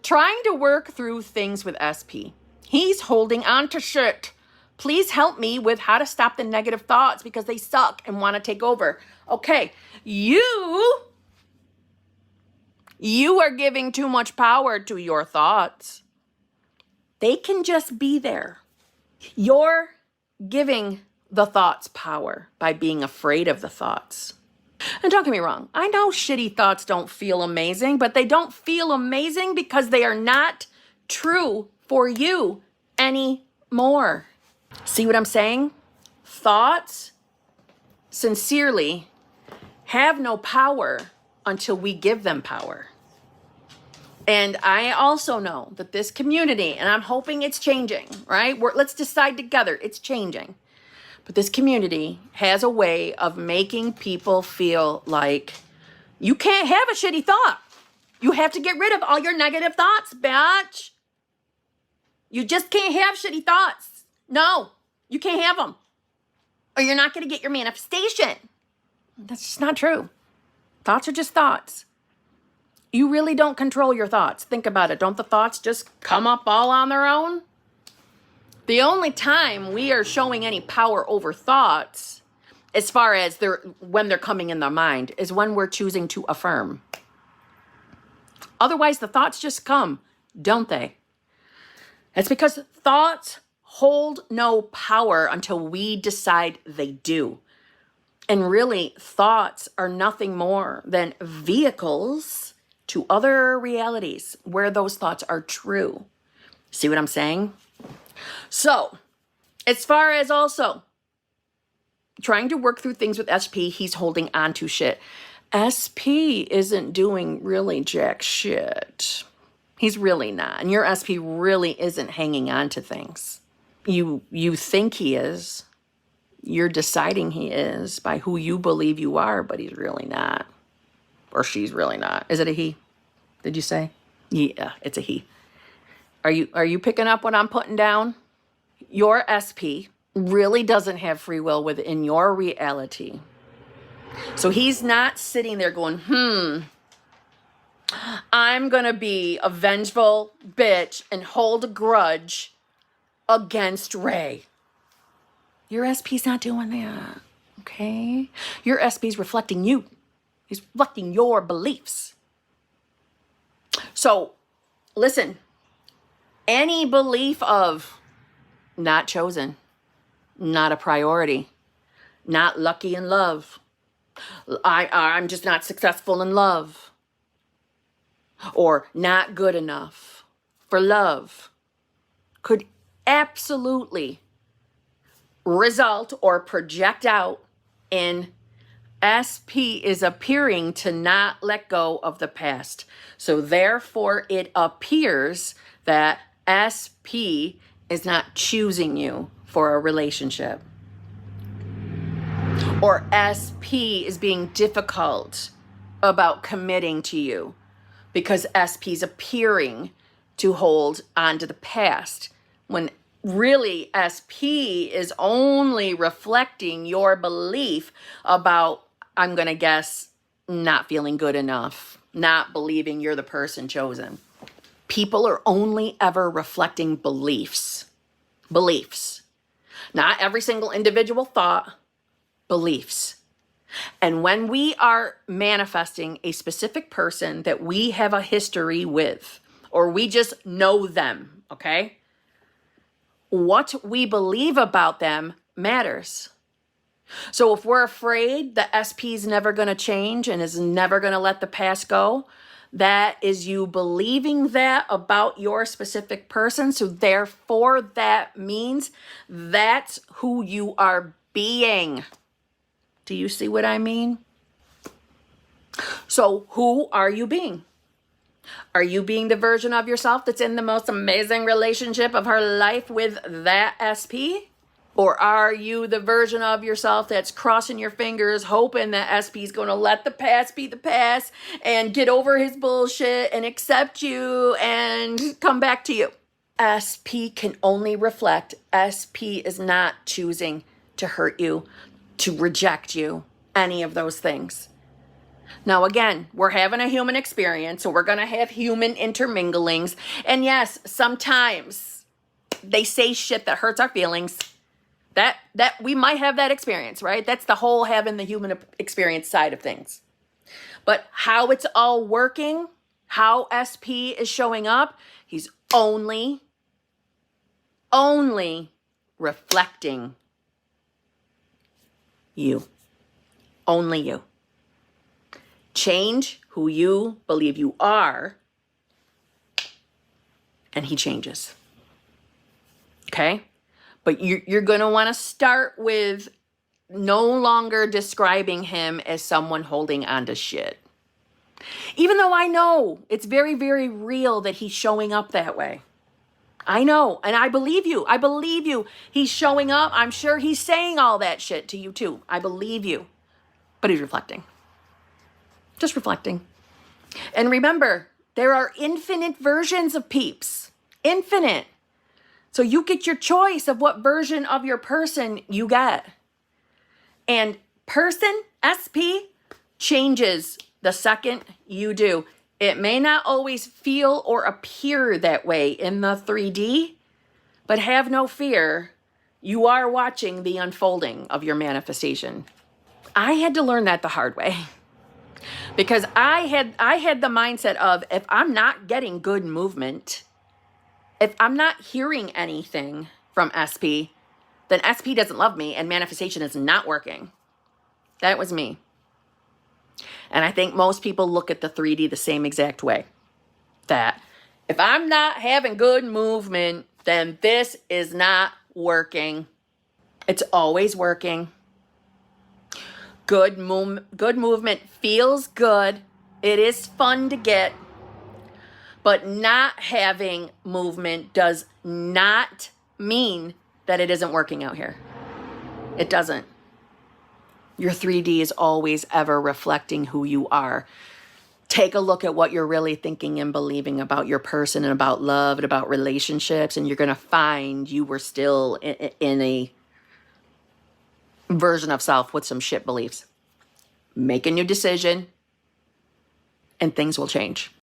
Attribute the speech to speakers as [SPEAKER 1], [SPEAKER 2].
[SPEAKER 1] trying to work through things with SP. He's holding on to shit. Please help me with how to stop the negative thoughts because they suck and want to take over. Okay, you are giving too much power to your thoughts. They can just be there. You're giving the thoughts power by being afraid of the thoughts. And don't get me wrong, I know shitty thoughts don't feel amazing, but they don't feel amazing because they are not true for you anymore. See what I'm saying? Thoughts, sincerely, have no power until we give them power. And I also know that this community, and I'm hoping it's changing, right? Let's decide together, it's changing. But this community has a way of making people feel like you can't have a shitty thought. You have to get rid of all your negative thoughts, bitch. You just can't have shitty thoughts. No, you can't have them. Or you're not going to get your manifestation. That's just not true. Thoughts are just thoughts. You really don't control your thoughts. Think about it. Don't the thoughts just come up all on their own? The only time we are showing any power over thoughts, as far as when they're coming in the mind, is when we're choosing to affirm. Otherwise, the thoughts just come, don't they? It's because thoughts hold no power until we decide they do. And really, thoughts are nothing more than vehicles to other realities where those thoughts are true. See what I'm saying? So, as far as also trying to work through things with SP, he's holding on to shit. SP isn't doing really jack shit. He's really not. And your SP really isn't hanging on to things. You think he is. You're deciding he is by who you believe you are, but he's really not. Or she's really not. Is it a he? Did you say? Yeah, it's a he. Are you picking up what I'm putting down? Your SP really doesn't have free will within your reality. So he's not sitting there going, I'm going to be a vengeful bitch and hold a grudge against Ray. Your SP's not doing that, okay? Your SP's reflecting you. He's reflecting your beliefs. So, listen, any belief of not chosen, not a priority, not lucky in love, I'm just not successful in love, or not good enough for love, could absolutely result or project out in SP is appearing to not let go of the past. So therefore, it appears that SP is not choosing you for a relationship. Or SP is being difficult about committing to you because SP is appearing to hold on to the past when really SP is only reflecting your belief about, I'm going to guess, not feeling good enough, not believing you're the person chosen. People are only ever reflecting beliefs. Beliefs. Not every single individual thought, beliefs. And when we are manifesting a specific person that we have a history with, or we just know them, okay? What we believe about them matters. So if we're afraid the SP is never going to change and is never going to let the past go, that is you believing that about your specific person. So therefore, that means that's who you are being. Do you see what I mean? So who are you being? Are you being the version of yourself that's in the most amazing relationship of her life with that SP? Or are you the version of yourself that's crossing your fingers, hoping that SP is going to let the past be the past and get over his bullshit and accept you and come back to you? SP can only reflect. SP is not choosing to hurt you, to reject you, any of those things. Now, again, we're having a human experience, so we're going to have human interminglings. And yes, sometimes they say shit that hurts our feelings. That we might have that experience, right? That's the whole having the human experience side of things. But how it's all working, how SP is showing up, he's only reflecting you. Only you. Change who you believe you are, and he changes. Okay? But you're going to want to start with no longer describing him as someone holding on to shit. Even though I know it's very, very real that he's showing up that way. I know, and I believe you. I believe you. He's showing up. I'm sure he's saying all that shit to you too. I believe you. But he's reflecting. Just reflecting. And remember, there are infinite versions of peeps. Infinite. So you get your choice of what version of your person you get. And person, SP, changes the second you do. It may not always feel or appear that way in the 3D, but have no fear. You are watching the unfolding of your manifestation. I had to learn that the hard way. Because I had the mindset of, if I'm not getting good movement, if I'm not hearing anything from SP, then SP doesn't love me and manifestation is not working. That was me. And I think most people look at the 3D the same exact way. That if I'm not having good movement, then this is not working. It's always working. Good movement feels good. It is fun to get. But not having movement does not mean that it isn't working out here. It doesn't. Your 3D is always ever reflecting who you are. Take a look at what you're really thinking and believing about your person and about love and about relationships, and you're going to find you were still in a version of self with some shit beliefs. Make a new decision, and things will change.